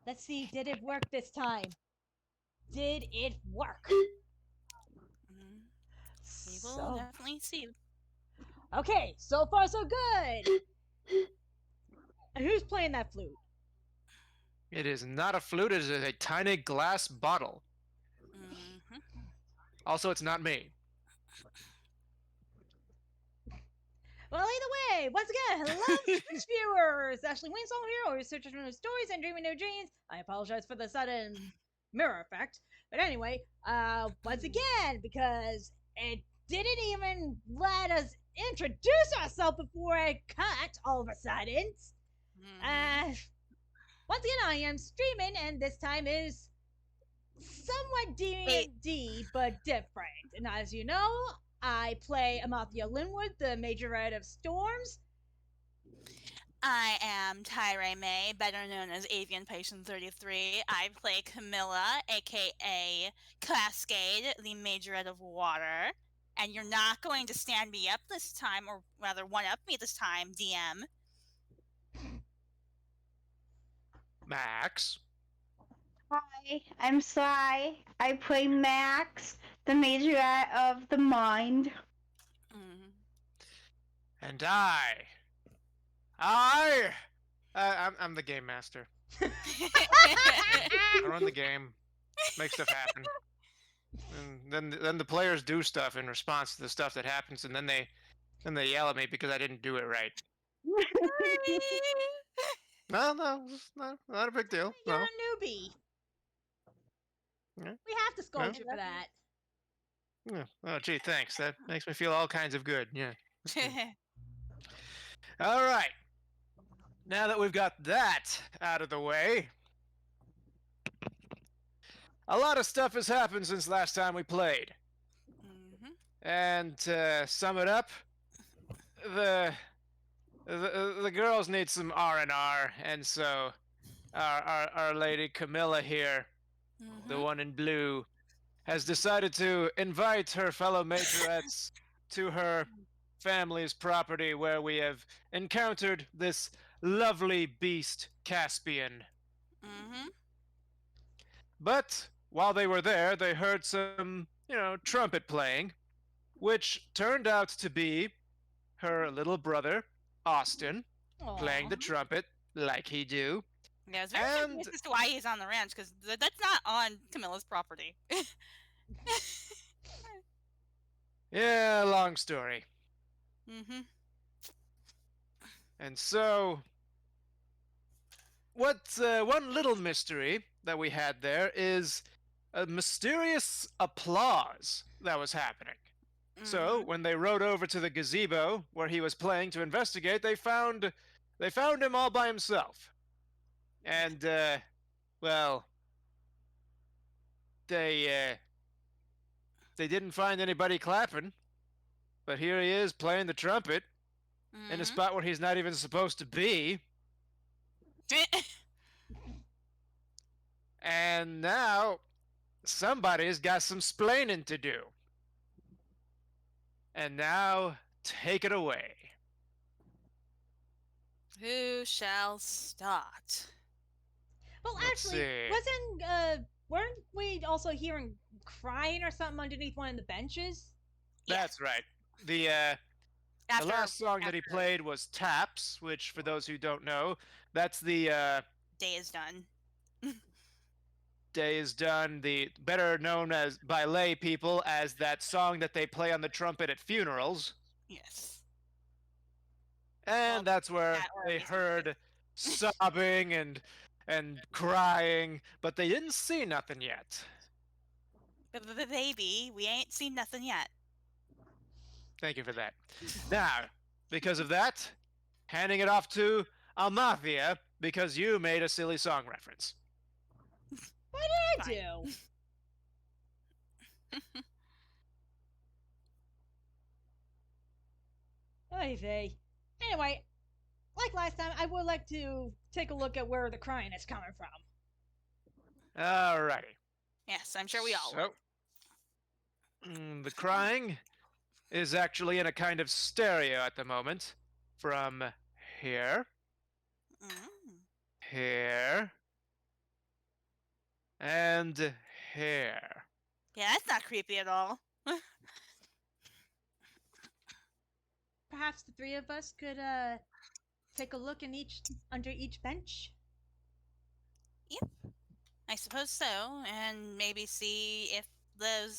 Let's see, did it work this time? Did it work? Mm, we will So, definitely see. okay, so far so good. And who's playing that flute? It is not a flute, it is a tiny glass bottle. Hmm. Hmm. Also, it's not me. Well, either way, once again, hello, Twitch viewers! Ashley Winsong here, or researchers from stories and dreaming new dreams. I apologize for the sudden mirror effect. But anyway, once again, because it didn't even let us introduce ourselves before it cut all of a sudden. Hmm. Uh, Once again, I am streaming, and this time is somewhat Wait, D&D, but different. And as you know, I play Amathia Linwood, the Majorette of Storms. I am Tyre May, better known as Avian Patient 33. I play Camilla, aka Cascade, the Majorette of Water. And you're not going to stand me up this time, or rather, one up me this time, DM. Max. Hi, I'm Sly. I play Max, the majorette of the mind. Mm. And I'm the game master. I run the game, make stuff happen. And then the players do stuff in response to the stuff that happens, and then they yell at me because I didn't do it right. No, it's not a big deal. You're No. a newbie. Yeah, We have to yeah, scold you for that. yeah. Oh, gee, thanks. That makes me feel all kinds of good. Yeah. All right. Now that we've got that out of the way, a lot of stuff has happened since last time we played. Hmm. And to sum it up, the the girls need some R&R, and so our lady Camilla here, the Hmm. one in blue, has decided to invite her fellow majorettes to her family's property where we have encountered this lovely beast Caspian. Hmm. But while they were there, they heard some, trumpet playing, which turned out to be her little brother, Austin, playing Aw. the trumpet like he do. Yeah, I was very And confused as to why he's on the ranch, because that's not on Camilla's property. yeah, long story. Hmm. And so what one little mystery that we had there is a mysterious applause that was happening. So Hmm. when they rode over to the gazebo where he was playing to investigate, they found him all by himself. Yeah. And well, they didn't find anybody clapping, but here he is playing the trumpet in a Hmm. spot where he's not even supposed to be. And now somebody's got some splaining to do. And now take it away. Who shall start? Well, Let's actually, see. weren't we also hearing crying or something underneath one of the benches? Yes. That's right. The After last song that he after played was Taps, which for those who don't know, that's the day is done. Day is Done, the better known as by lay people as that song that they play on the trumpet at funerals. Yes. Well, And that's where that or they amusement heard sobbing and crying, but they didn't see nothing yet. park. But baby, we ain't seen nothing yet. Thank you for that. Now, because of that, handing it off to Almathia because you made a silly song reference. What did I Fine. do? Oy vey. Anyway, like last time, I would like to take a look at where the crying is coming from. Alrighty. Yes, I'm sure we all would. So, the crying is actually in a kind of stereo at the moment. From here, Mm. here, and hair. Yeah, that's not creepy at all. Perhaps the three of us could take a look in each under each bench. Yep, I suppose so, and maybe see if the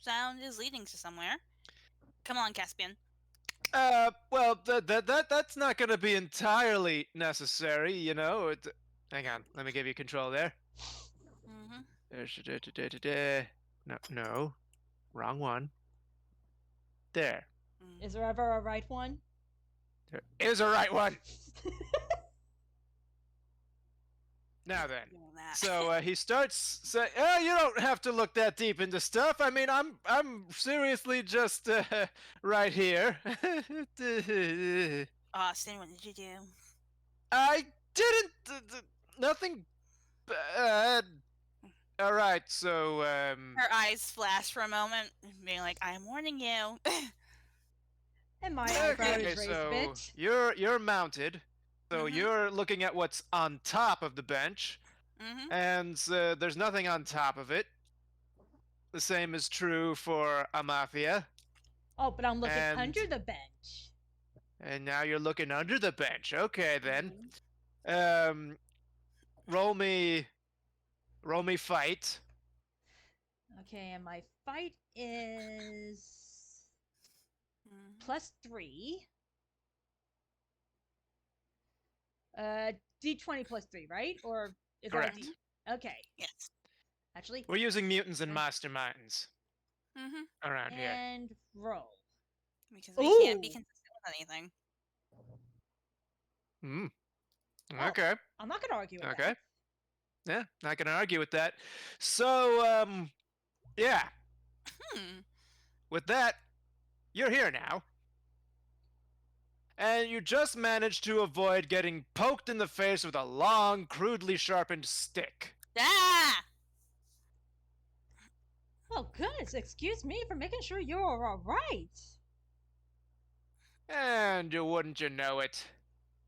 sound is leading to somewhere. Come on, Caspian. Well, that's not going to be entirely necessary, you know. Hang on, let me give you control there. Mm-hmm. No, wrong one. There. Is there ever a right one? There is a right one. Now then. So he starts saying, "Oh, you don't have to look that deep into stuff. I mean, I'm seriously just right here." Austin, what did you do? I didn't. Nothing bad. All right, so Her eyes flash for a moment, being like, "I'm warning you." And my eyebrow okay, is raised a so bit. you're mounted. So Mhm. you're looking at what's on top of the bench, Mm-hmm. and there's nothing on top of it. The same is true for Amafia. Oh, but I'm looking And under the bench. and now you're looking under the bench. Okay then. Mhm. Roll me fight. Okay, and my fight is Mm-hmm. +3. D20 +3, right? Or is Correct. that D? Okay. Yes. Actually, We're using mutants and masterminds Mm-hmm. around here. and roll. Because we can't be Ooh. consistent with anything. Hmm. Oh, Okay. I'm not gonna argue with Okay. that. Yeah, not gonna argue with that. So, yeah. Hmm. With that, you're here now. And you just managed to avoid getting poked in the face with a long, crudely sharpened stick. Ah! Oh, goodness, excuse me for making sure you're all right. And wouldn't you know it?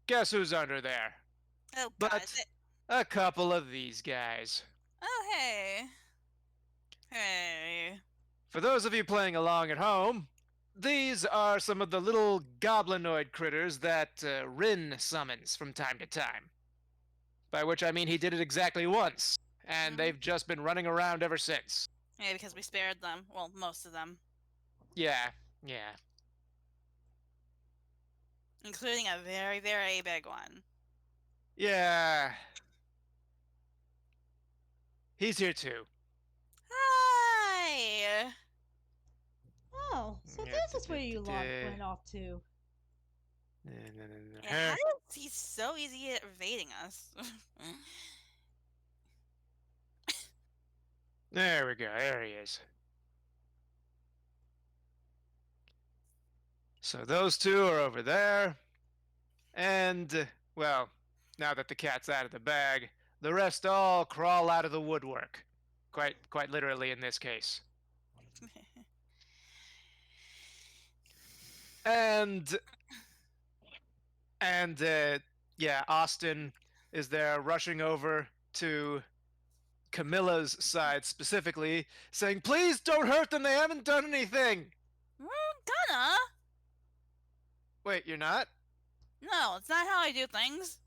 Guess who's under there? Oh God! But a couple of these guys. Oh hey, hey. For those of you playing along at home, these are some of the little goblinoid critters that Rin summons from time to time. By which I mean he did it exactly once, and Mhm. they've just been running around ever since. Yeah, because we spared them. Well, most of them, Yeah. including a very, very big one. Yeah. He's here too. Hi. Oh, so this is where you lot went off to. And how is he so easy at evading us? There we go. There he is. So those two are over there. And, well, now that the cat's out of the bag, the rest all crawl out of the woodwork. Quite literally in this case. And yeah, Austin is there rushing over to Camilla's side specifically, saying, "Please don't hurt them. They haven't done anything." We're gonna. Wait, you're not? No, it's not how I do things.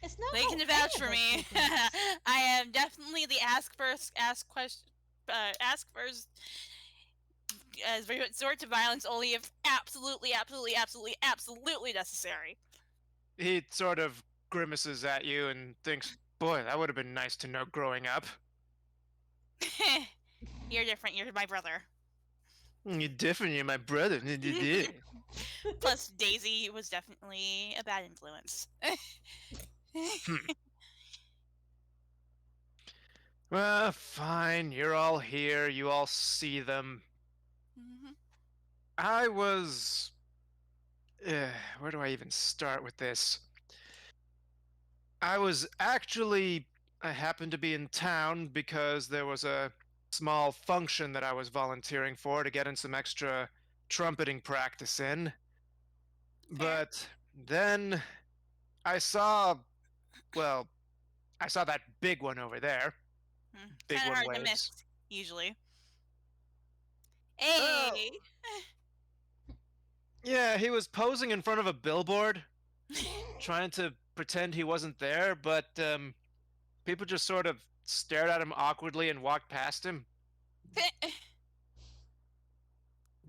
It's not They how can any vouch of for us me. do things. I am definitely the ask first, ask first. Resort to violence only if absolutely, absolutely, absolutely, absolutely necessary. He sort of grimaces at you and thinks, "Boy, that would have been nice to know growing up." You're different. You're my brother. You're different. You're my brother. Plus, Daisy was definitely a bad influence. Well, fine. You're all here. You all see them. Mhm. I was. Where do I even start with this? I was actually. I happened to be in town because there was a small function that I was volunteering for to get in some extra trumpeting practice in. Fair. But then I saw. Well, I saw that big one over there. Big Kind of one hard to waves. miss, usually. Oh, Hey! yeah, he was posing in front of a billboard, trying to pretend he wasn't there, but people just sort of stared at him awkwardly and walked past him.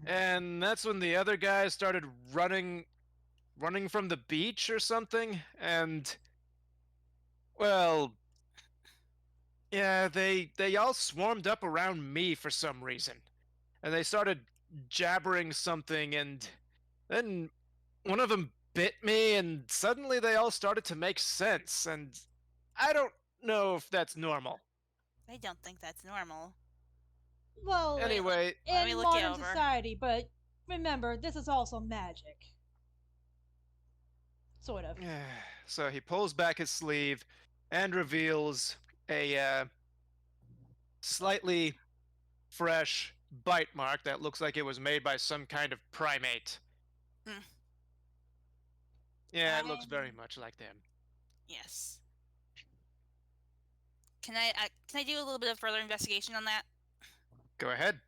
And that's when the other guys started running from the beach or something, and well, yeah, they all swarmed up around me for some reason. And they started jabbering something, and then one of them bit me, and suddenly they all started to make sense, and I don't know if that's normal. I don't think that's normal. Well, Wait, Anyway, let me in look you modern over. society, but remember, this is also magic. Sort of. so he pulls back his sleeve and reveals a slightly fresh bite mark that looks like it was made by some kind of primate. Mm. Yeah, it looks I very much like them. yes. Can I do a little bit of further investigation on that? Go ahead.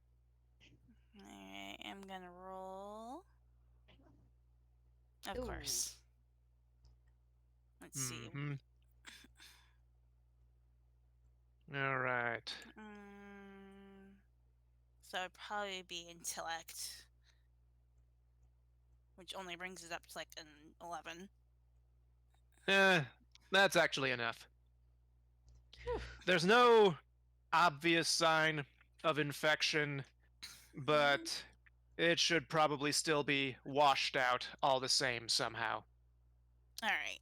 I am gonna roll. Of Ooh. course. Let's see. Mhm. All right. So it'd probably be intellect, which only brings it up to like an 11. That's actually enough. There's no obvious sign of infection, but it should probably still be washed out all the same somehow. All right.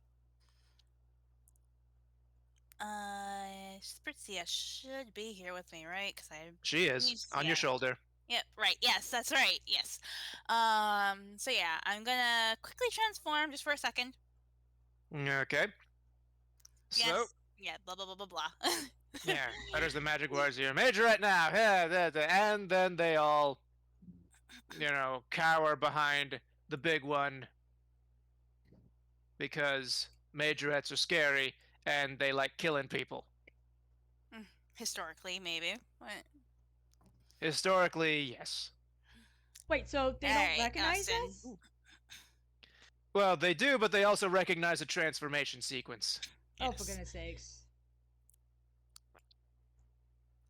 Spritzia should be here with me, right? Because I. She is on your shoulder. Yep. Right. Yes, that's right. Yes. So yeah, I'm gonna quickly transform just for a second. Okay. Yes. So, Yeah. Blah blah blah blah blah. yeah, utters the magic words here. Majorette now. Yeah, and then they all, cower behind the big one because majorettes are scary and they like killing people. Historically, maybe. What? Historically, yes. Wait, so they don't recognize Austin. us? Well, they do, but they also recognize a transformation sequence. Oh, for goodness sakes.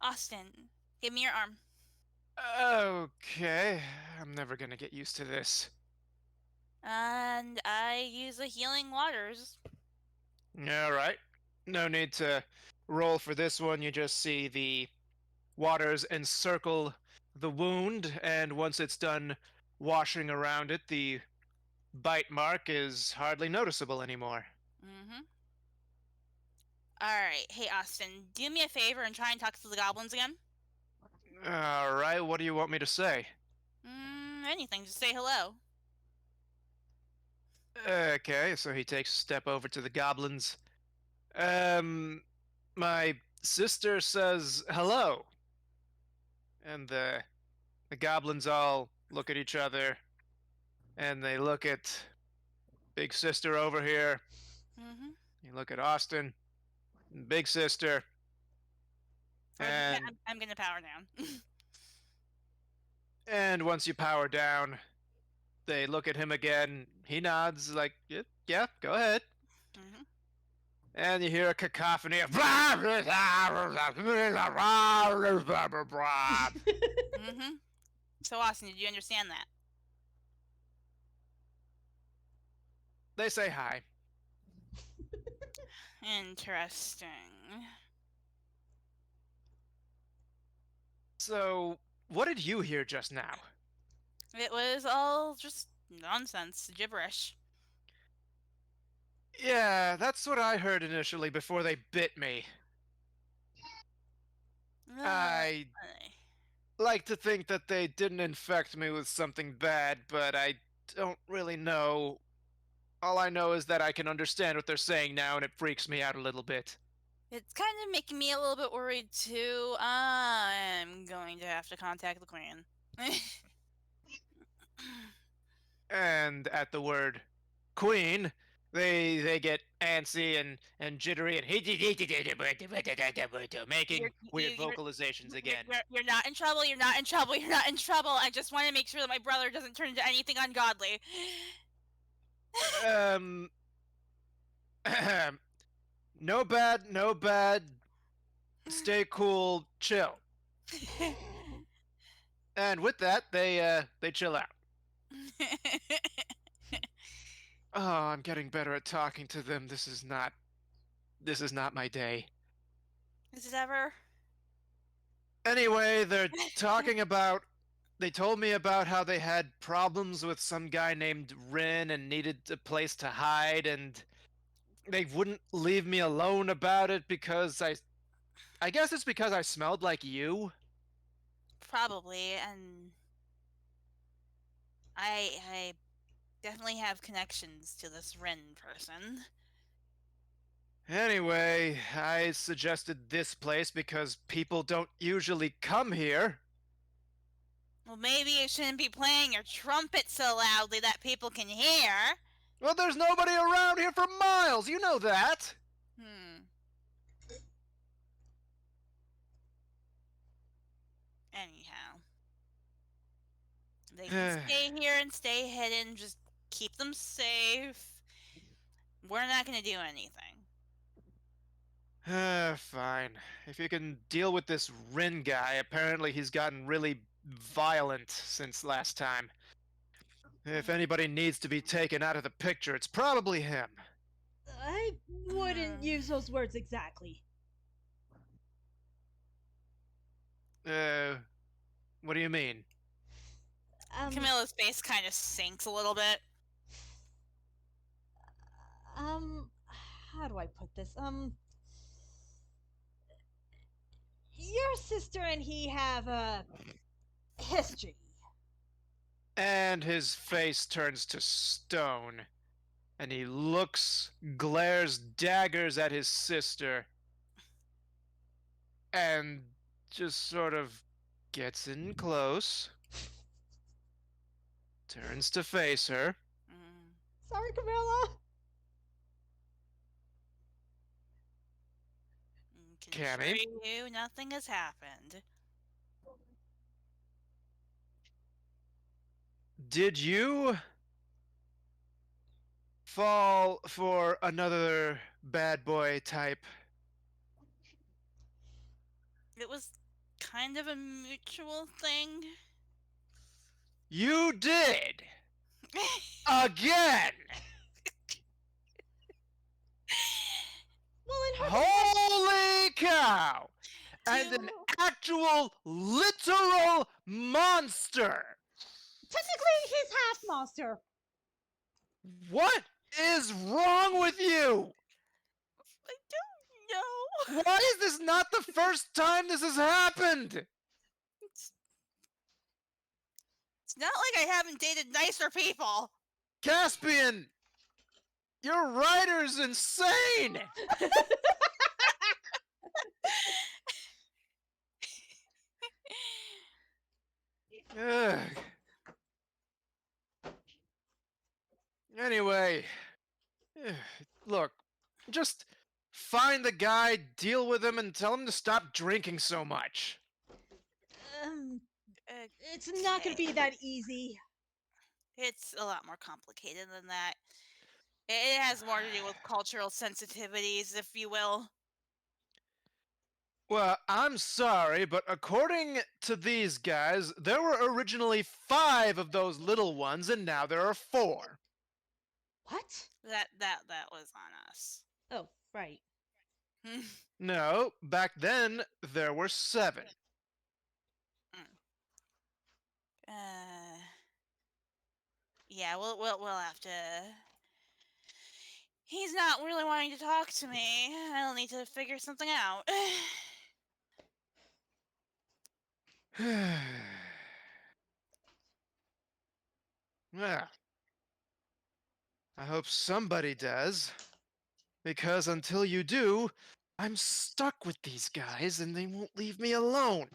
Austin, give me your arm. Okay, I'm never gonna get used to this. And I use the healing waters. Alright. No need to roll for this one. You just see the waters encircle the wound, and once it's done washing around it, the bite mark is hardly noticeable anymore. Mm-hmm. Alright, hey Austin, do me a favor and try and talk to the goblins again? Alright, what do you want me to say? Anything, just say hello. Okay, so he takes a step over to the goblins. My sister says hello. And the goblins all look at each other, and they look at Big Sister over here. Mm-hmm. You look at Austin, Big Sister, and I'm gonna power down. and once you power down, they look at him again. He nods like, yeah, go ahead. Mm-hmm. And you hear a cacophony of Mm-hmm. So Austin, did you understand that? They say hi. Interesting. So, what did you hear just now? It was all just nonsense, gibberish. Yeah, that's what I heard initially before they bit me. I like to think that they didn't infect me with something bad, but I don't really know. All I know is that I can understand what they're saying now, and it freaks me out a little bit. It's kind of making me a little bit worried too. I'm going to have to contact the Queen. And at the word Queen, they get antsy and jittery and making weird vocalizations again. You're not in trouble. You're not in trouble. You're not in trouble. I just want to make sure that my brother doesn't turn into anything ungodly. Um, no bad, no bad. Stay cool, chill. And with that, they chill out. Oh, I'm getting better at talking to them. This is not my day. Is it ever? Anyway, they're talking about. They told me about how they had problems with some guy named Rin and needed a place to hide, and they wouldn't leave me alone about it because I guess it's because I smelled like you. Probably, and I definitely have connections to this Ren person. Anyway, I suggested this place because people don't usually come here. Well, maybe you shouldn't be playing your trumpet so loudly that people can hear. Well, there's nobody around here for miles, you know that. Anyhow. They can stay here and stay hidden. Just keep them safe. We're not going to do anything. Fine. If you can deal with this Rin guy, apparently he's gotten really violent since last time. If anybody needs to be taken out of the picture, it's probably him. I wouldn't use those words exactly. What do you mean? Camilla's face kind of sinks a little bit. How do I put this? Your sister and he have a history. And his face turns to stone, and he glares daggers at his sister, and just sort of gets in close, turns to face her. Sorry, Camilla. Can assure you, nothing has happened. Did you fall for another bad boy type? It was kind of a mutual thing. You did! Again! Well, in her Holy cow! And an actual, literal monster! Technically, he's half monster. What is wrong with you? I don't know. Why is this not the first time this has happened? It's not like I haven't dated nicer people. Caspian! Your writer's insane! Ugh. Anyway, look, just find the guy, deal with him, and tell him to stop drinking so much. It's not gonna be that easy. It's a lot more complicated than that. It has more to do with cultural sensitivities, if you will. Well, I'm sorry, but according to these guys, there were originally 5 of those little ones, and now there are 4. What? That was on us. Oh, right. No, back then there were 7. Yeah, we'll have to. He's not really wanting to talk to me. I'll need to figure something out. Well, I hope somebody does. Because until you do, I'm stuck with these guys and they won't leave me alone.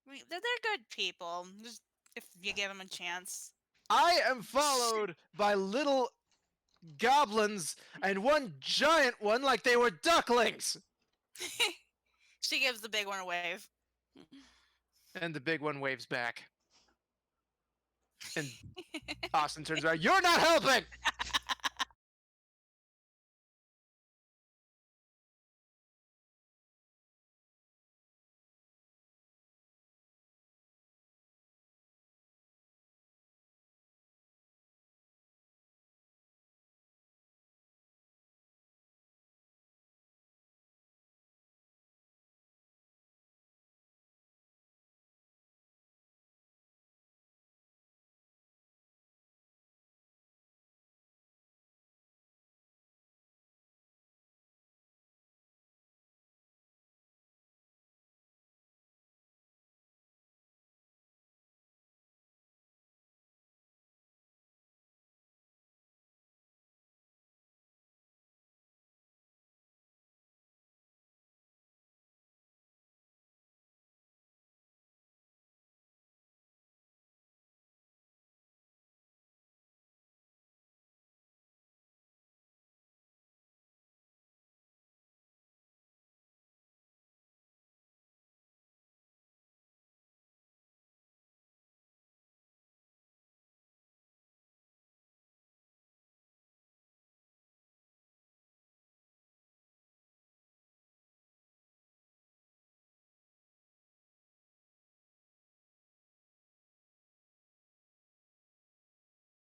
They're good people, just if you give them a chance. I am followed by little goblins and one giant one like they were ducklings. She gives the big one a wave. And the big one waves back. And Austin turns around. You're not helping!